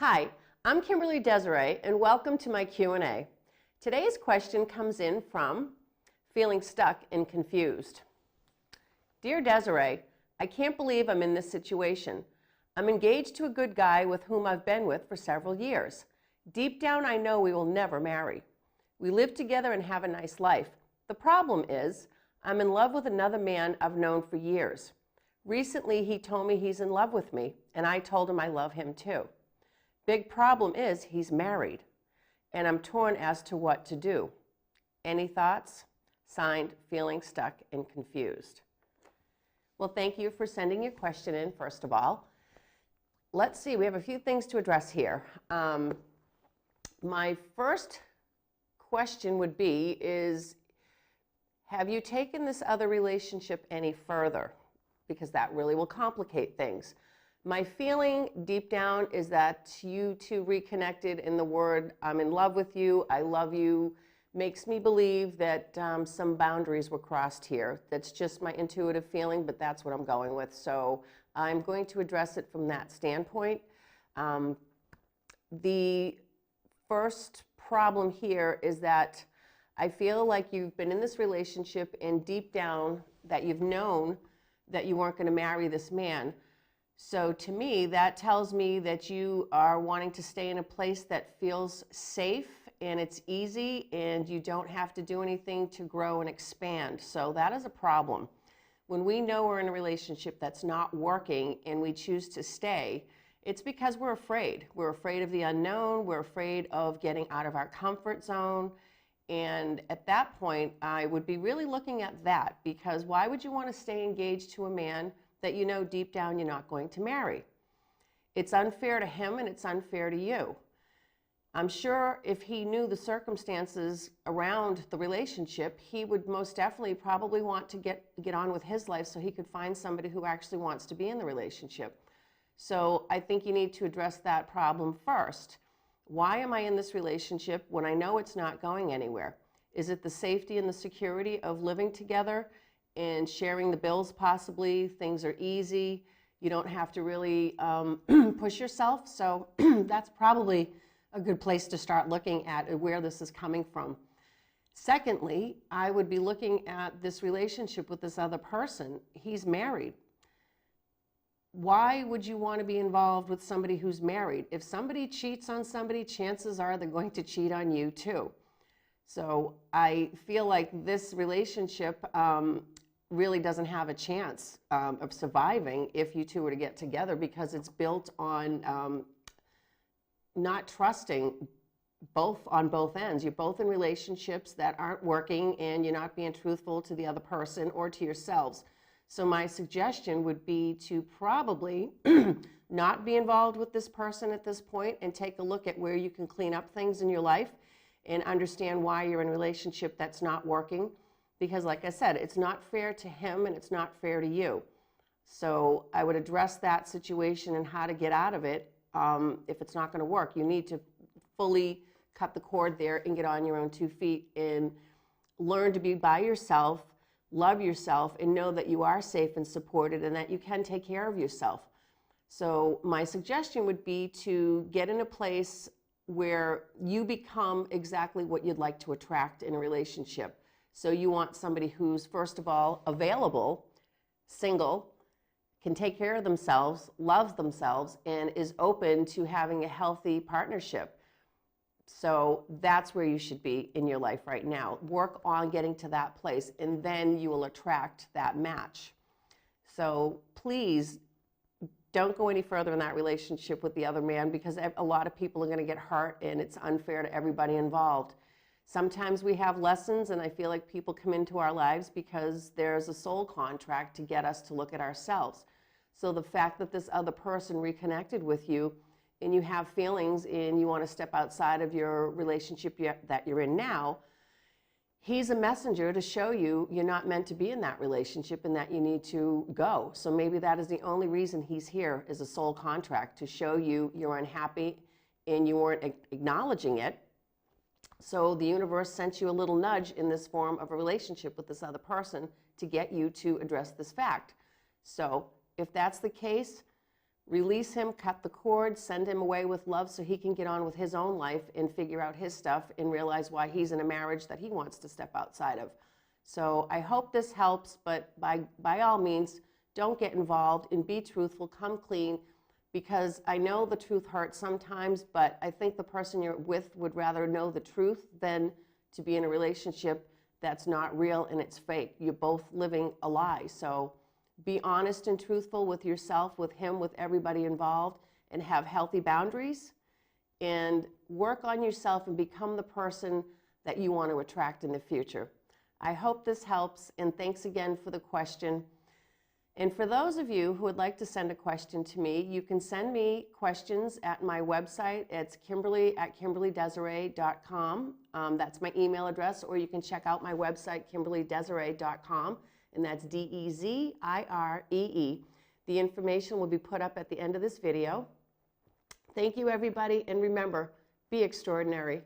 Hi, I'm Kimberly Deziree, and welcome to my Q&A. Today's question comes in from feeling stuck and confused. Dear Deziree, I can't believe I'm in this situation. I'm engaged to a good guy with whom I've been with for several years. Deep down, I know we will never marry. We live together and have a nice life. The problem is, I'm in love with another man I've known for years. Recently, he told me he's in love with me, and I told him I love him too. Big problem is he's married, and I'm torn as to what to do. Any thoughts? Signed, feeling stuck and confused. Well, thank you for sending your question in, first of all. Let's see, we have a few things to address here. My first question would be have you taken this other relationship any further? Because that really will complicate things. My feeling deep down is that you two reconnected, in the word I'm in love with you, I love you, makes me believe that some boundaries were crossed here. That's just my intuitive feeling, but that's what I'm going with. So I'm going to address it from that standpoint. The first problem here is that I feel like you've been in this relationship, and deep down that you've known that you weren't going to marry this man. So to me, that tells me that you are wanting to stay in a place that feels safe and it's easy and you don't have to do anything to grow and expand. So that is a problem. When we know we're in a relationship that's not working and we choose to stay, it's because we're afraid. We're afraid of the unknown. We're afraid of getting out of our comfort zone. And at that point, I would be really looking at that, because why would you want to stay engaged to a man that you know deep down you're not going to marry? It's unfair to him and it's unfair to you. I'm sure if he knew the circumstances around the relationship, he would most definitely probably want to get on with his life so he could find somebody who actually wants to be in the relationship. So I think you need to address that problem first. Why am I in this relationship when I know it's not going anywhere? Is it the safety and the security of living together and sharing the bills possibly? Things are easy. You don't have to really push yourself. So that's probably a good place to start looking at where this is coming from. Secondly, I would be looking at this relationship with this other person. He's married. Why would you want to be involved with somebody who's married? If somebody cheats on somebody, chances are they're going to cheat on you too. So I feel like this relationship really doesn't have a chance of surviving if you two were to get together, because it's built on not trusting on both ends. You're both in relationships that aren't working, and you're not being truthful to the other person or to yourselves. So my suggestion would be to probably not be involved with this person at this point, and take a look at where you can clean up things in your life and understand why you're in a relationship that's not working. Because like I said, it's not fair to him and it's not fair to you. So I would address that situation and how to get out of it. If it's not going to work, you need to fully cut the cord there and get on your own 2 feet and learn to be by yourself, love yourself, and know that you are safe and supported and that you can take care of yourself. So my suggestion would be to get in a place where you become exactly what you'd like to attract in a relationship. So you want somebody who's, first of all, available, single, can take care of themselves, loves themselves, and is open to having a healthy partnership. So that's where you should be in your life right now. Work on getting to that place, and then you will attract that match. So please don't go any further in that relationship with the other man, because a lot of people are going to get hurt, and it's unfair to everybody involved. Sometimes we have lessons, and I feel like people come into our lives because there's a soul contract to get us to look at ourselves. So the fact that this other person reconnected with you and you have feelings and you want to step outside of your relationship that you're in now, he's a messenger to show you you're not meant to be in that relationship and that you need to go. So maybe that is the only reason he's here, is a soul contract, to show you you're unhappy and you weren't acknowledging it. So the universe sent you a little nudge in this form of a relationship with this other person to get you to address this fact. So if that's the case, release him, cut the cord, send him away with love so he can get on with his own life and figure out his stuff and realize why he's in a marriage that he wants to step outside of. So I hope this helps, but by all means, don't get involved and be truthful, come clean, because I know the truth hurts sometimes, but I think the person you're with would rather know the truth than to be in a relationship that's not real and it's fake. You're both living a lie. So be honest and truthful with yourself, with him, with everybody involved, and have healthy boundaries, and work on yourself and become the person that you want to attract in the future. I hope this helps, and thanks again for the question. And for those of you who would like to send a question to me, you can send me questions at my website. It's kimberly@kimberlydesiree.com. That's my email address, or you can check out my website, kimberlydesiree.com, and that's Deziree. The information will be put up at the end of this video. Thank you, everybody, and remember, be extraordinary.